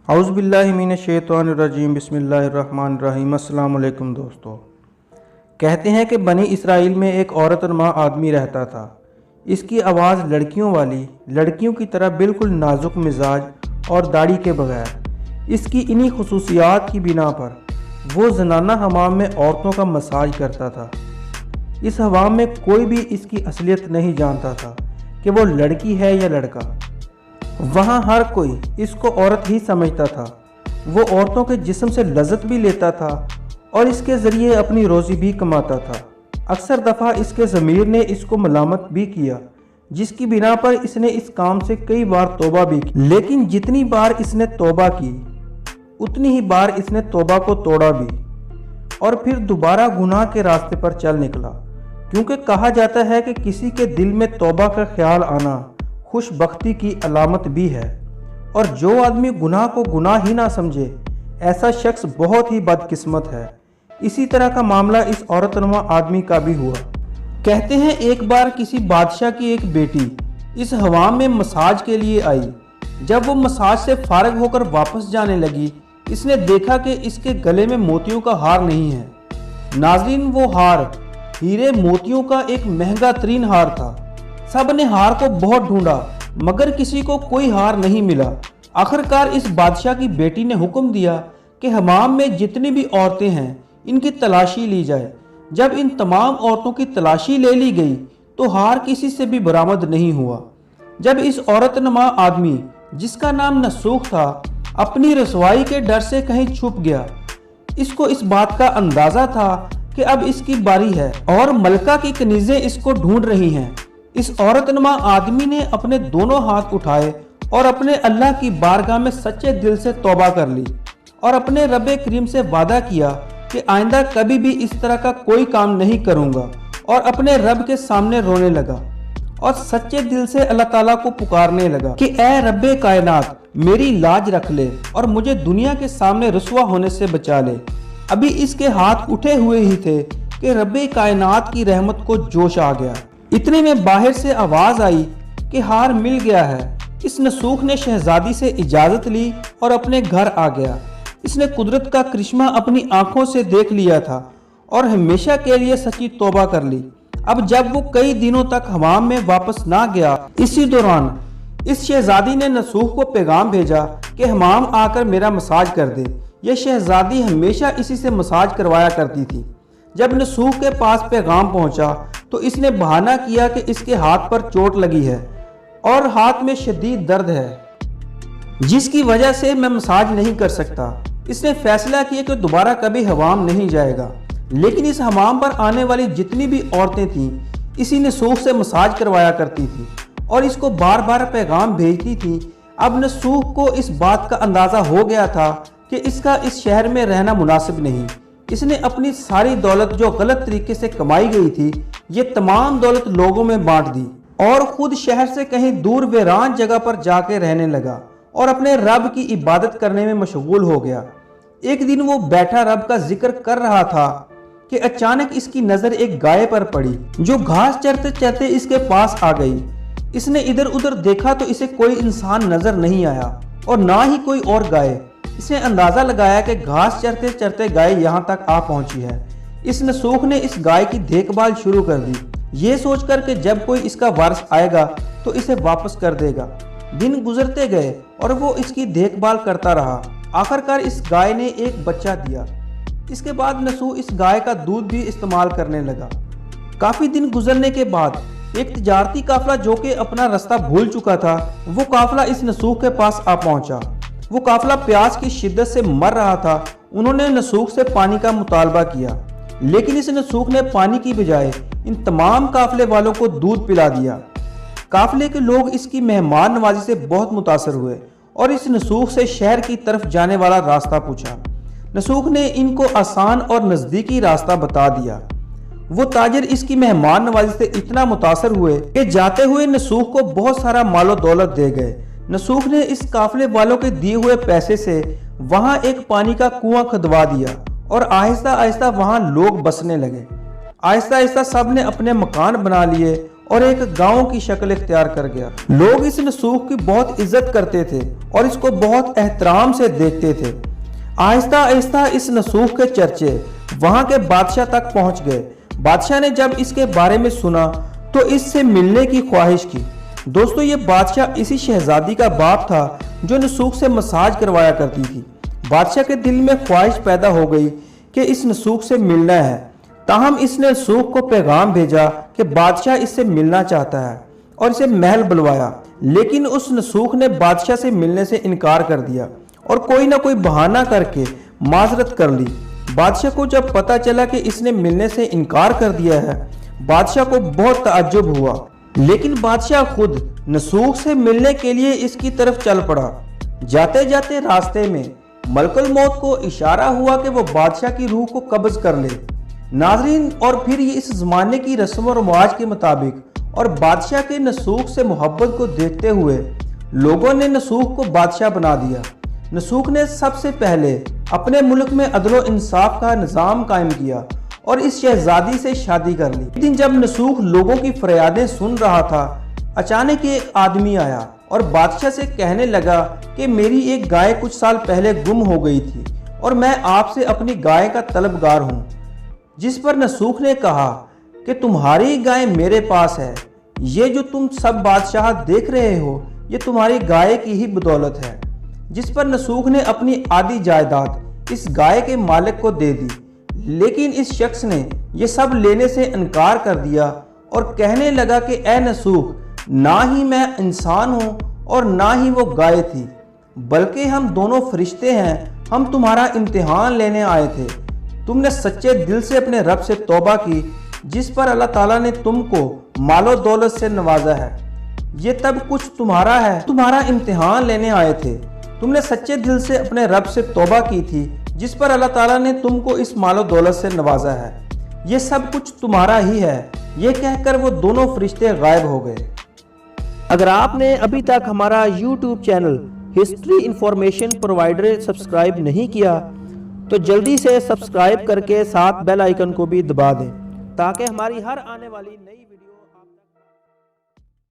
اعوذ باللہ من الشیطان الرجیم بسم اللہ الرحمن الرحیم۔ السلام علیکم دوستو۔ کہتے ہیں کہ بنی اسرائیل میں ایک عورت نما آدمی رہتا تھا۔ اس کی آواز لڑکیوں والی، لڑکیوں کی طرح بالکل نازک مزاج اور داڑھی کے بغیر۔ اس کی انہی خصوصیات کی بنا پر وہ زنانہ حمام میں عورتوں کا مساج کرتا تھا۔ اس حمام میں کوئی بھی اس کی اصلیت نہیں جانتا تھا کہ وہ لڑکی ہے یا لڑکا۔ وہاں ہر کوئی اس کو عورت ہی سمجھتا تھا۔ وہ عورتوں کے جسم سے لذت بھی لیتا تھا اور اس کے ذریعے اپنی روزی بھی کماتا تھا۔ اکثر دفعہ اس کے ضمیر نے اس کو ملامت بھی کیا، جس کی بنا پر اس نے اس کام سے کئی بار توبہ بھی کی، لیکن جتنی بار اس نے توبہ کی اتنی ہی بار اس نے توبہ کو توڑا بھی اور پھر دوبارہ گناہ کے راستے پر چل نکلا، کیونکہ کہا جاتا ہے کہ کسی کے دل میں توبہ کا خیال آنا خوش بختی کی علامت بھی ہے، اور جو آدمی گناہ کو گناہ ہی نہ سمجھے ایسا شخص بہت ہی بدقسمت ہے۔ اسی طرح کا معاملہ اس عورت نما آدمی کا بھی ہوا۔ کہتے ہیں ایک بار کسی بادشاہ کی ایک بیٹی اس حمام میں مساج کے لیے آئی۔ جب وہ مساج سے فارغ ہو کر واپس جانے لگی، اس نے دیکھا کہ اس کے گلے میں موتیوں کا ہار نہیں ہے۔ ناظرین، وہ ہار ہیرے موتیوں کا ایک مہنگا ترین ہار تھا۔ سب نے ہار کو بہت ڈھونڈا مگر کسی کو کوئی ہار نہیں ملا۔ آخرکار اس بادشاہ کی بیٹی نے حکم دیا کہ حمام میں جتنی بھی عورتیں ہیں ان کی تلاشی لی جائے۔ جب ان تمام عورتوں کی تلاشی لے لی گئی تو ہار کسی سے بھی برآمد نہیں ہوا۔ جب اس عورت نما آدمی جس کا نام نسوخ تھا اپنی رسوائی کے ڈر سے کہیں چھپ گیا، اس کو اس بات کا اندازہ تھا کہ اب اس کی باری ہے اور ملکہ کی کنیزیں اس کو ڈھونڈ رہی ہیں۔ اس عورت نما آدمی نے اپنے دونوں ہاتھ اٹھائے اور اپنے اللہ کی بارگاہ میں سچے دل سے توبہ کر لی اور اپنے رب کریم سے وعدہ کیا کہ آئندہ کبھی بھی اس طرح کا کوئی کام نہیں کروں گا، اور اپنے رب کے سامنے رونے لگا اور سچے دل سے اللہ تعالیٰ کو پکارنے لگا کہ اے رب کائنات، میری لاج رکھ لے اور مجھے دنیا کے سامنے رسوا ہونے سے بچا لے۔ ابھی اس کے ہاتھ اٹھے ہوئے ہی تھے کہ رب کائنات کی رحمت کو جوش آ گیا۔ اتنے میں باہر سے آواز آئی کہ ہار مل گیا ہے۔ اس نسوخ نے شہزادی سے اجازت لی اور اپنے گھر آ گیا۔ اس نے قدرت کا کرشمہ اپنی آنکھوں سے دیکھ لیا تھا اور ہمیشہ کے لیے سچی توبہ کر لی۔ اب جب وہ کئی دنوں تک حمام میں واپس نہ گیا، اسی دوران اس شہزادی نے نسوخ کو پیغام بھیجا کہ حمام آ کر میرا مساج کر دے۔ یہ شہزادی ہمیشہ اسی سے مساج کروایا کرتی تھی۔ جب نسوخ کے پاس پیغام پہنچا تو اس نے بہانہ کیا کہ اس کے ہاتھ پر چوٹ لگی ہے اور ہاتھ میں شدید درد ہے، جس کی وجہ سے میں مساج نہیں کر سکتا۔ اس نے فیصلہ کیا کہ دوبارہ کبھی حمام نہیں جائے گا، لیکن اس حمام پر آنے والی جتنی بھی عورتیں تھیں اسی نسوخ سے مساج کروایا کرتی تھی اور اس کو بار بار پیغام بھیجتی تھی۔ اب نسوخ کو اس بات کا اندازہ ہو گیا تھا کہ اس کا اس شہر میں رہنا مناسب نہیں۔ اس نے اپنی ساری دولت جو غلط طریقے سے کمائی گئی تھی یہ تمام دولت لوگوں میں بانٹ دی اور خود شہر سے کہیں دور ویران جگہ پر جا کے رہنے لگا اور اپنے رب کی عبادت کرنے میں مشغول ہو گیا۔ ایک دن وہ بیٹھا رب کا ذکر کر رہا تھا کہ اچانک اس کی نظر ایک گائے پر پڑی جو گھاس چرتے چرتے اس کے پاس آ گئی۔ اس نے ادھر ادھر دیکھا تو اسے کوئی انسان نظر نہیں آیا اور نہ ہی کوئی اور گائے۔ اس نے اندازہ لگایا کہ گھاس چرتے چرتے گائے یہاں تک آ پہنچی ہے۔ اس نسوخ نے اس گائے کی دیکھ بھال شروع کر دی، یہ سوچ کر کہ جب کوئی اس کا وارث آئے گا تو اسے واپس کر دے گا۔ دن گزرتے گئے اور وہ اس کی دیکھ بھال کرتا رہا۔ آخرکار اس گائے نے ایک بچہ دیا۔ اس کے بعد نسوخ اس گائے کا دودھ بھی استعمال کرنے لگا۔ کافی دن گزرنے کے بعد ایک تجارتی قافلہ جو کہ اپنا راستہ بھول چکا تھا، وہ قافلہ اس نسوخ کے پاس آ پہنچا۔ وہ قافلہ پیاس کی شدت سے مر رہا تھا۔ انہوں نے نسوخ سے پانی کا مطالبہ کیا، لیکن اس نسوخ نے پانی کی بجائے ان تمام قافلے والوں کو دودھ پلا دیا۔ قافلے کے لوگ اس کی مہمان نوازی سے بہت متاثر ہوئے اور اس نسوخ سے شہر کی طرف جانے والا راستہ پوچھا۔ نسوخ نے ان کو آسان اور نزدیکی راستہ بتا دیا۔ وہ تاجر اس کی مہمان نوازی سے اتنا متاثر ہوئے کہ جاتے ہوئے نسوخ کو بہت سارا مال و دولت دے گئے۔ نسوخ نے اس قافلے والوں کے دیے ہوئے پیسے سے وہاں ایک پانی کا کنواں کھدوا دیا اور آہستہ آہستہ وہاں لوگ بسنے لگے۔ آہستہ آہستہ سب نے اپنے مکان بنا لیے اور ایک گاؤں کی شکل اختیار کر گیا۔ لوگ اس نسوخ کی بہت عزت کرتے تھے اور اس کو بہت احترام سے دیکھتے تھے۔ آہستہ آہستہ اس نسوخ کے چرچے وہاں کے بادشاہ تک پہنچ گئے۔ بادشاہ نے جب اس کے بارے میں سنا تو اس سے ملنے کی خواہش کی۔ دوستو، یہ بادشاہ اسی شہزادی کا باپ تھا جو نسوخ سے مساج کروایا کرتی تھی۔ بادشاہ کے دل میں خواہش پیدا ہو گئی کہ اس نسوخ سے ملنا ہے، تاہم اس نے نسوخ کو پیغام بھیجا کہ بادشاہ اس سے ملنا چاہتا ہے اور اسے محل بلوایا، لیکن اس نسوخ نے بادشاہ سے ملنے سے انکار کر دیا اور کوئی نہ کوئی بہانہ کر کے معذرت کر لی۔ بادشاہ کو جب پتا چلا کہ اس نے ملنے سے انکار کر دیا ہے، بادشاہ کو بہت تعجب ہوا، لیکن بادشاہ خود نسوخ سے ملنے کے لیے اس کی طرف چل پڑا۔ جاتے جاتے راستے میں ملک الموت کو اشارہ ہوا کہ وہ بادشاہ کی روح کو قبض کر لے۔ ناظرین، اور پھر یہ اس زمانے کی رسم و رواج کے مطابق اور بادشاہ کے نسوخ سے محبت کو دیکھتے ہوئے لوگوں نے نسوخ کو بادشاہ بنا دیا۔ نسوخ نے سب سے پہلے اپنے ملک میں عدل و انصاف کا نظام قائم کیا اور اس شہزادی سے شادی کر لی۔ ایک دن جب نسوخ لوگوں کی فریادیں سن رہا تھا، اچانک ایک آدمی آیا اور بادشاہ سے کہنے لگا کہ میری ایک گائے کچھ سال پہلے گم ہو گئی تھی اور میں آپ سے اپنی گائے کا طلبگار ہوں۔ جس پر نسوخ نے کہا کہ تمہاری گائے میرے پاس ہے، یہ جو تم سب بادشاہ دیکھ رہے ہو یہ تمہاری گائے کی ہی بدولت ہے۔ جس پر نسوخ نے اپنی آدھی جائیداد اس گائے کے مالک کو دے دی، لیکن اس شخص نے یہ سب لینے سے انکار کر دیا اور کہنے لگا کہ اے نسوخ، نہ ہی میں انسان ہوں اور نہ ہی وہ گائے تھی، بلکہ ہم دونوں فرشتے ہیں، ہم تمہارا امتحان لینے آئے تھے۔ تم نے سچے دل سے اپنے رب سے توبہ کی، جس پر اللہ تعالیٰ نے تم کو مال و دولت سے نوازا ہے، یہ تب کچھ تمہارا ہے، تمہارا امتحان لینے آئے تھے۔ تم نے سچے دل سے اپنے رب سے توبہ کی تھی، جس پر اللہ تعالیٰ نے تم کو اس مال و دولت سے نوازا ہے، یہ سب کچھ تمہارا ہی ہے۔ یہ کہہ کر وہ دونوں فرشتے غائب ہو گئے۔ اگر آپ نے ابھی تک ہمارا YouTube channel history information provider subscribe نہیں کیا تو جلدی سے سبسکرائب کر کے ساتھ بیل آئیکن کو بھی دبا دیں تاکہ ہماری ہر آنے والی نئی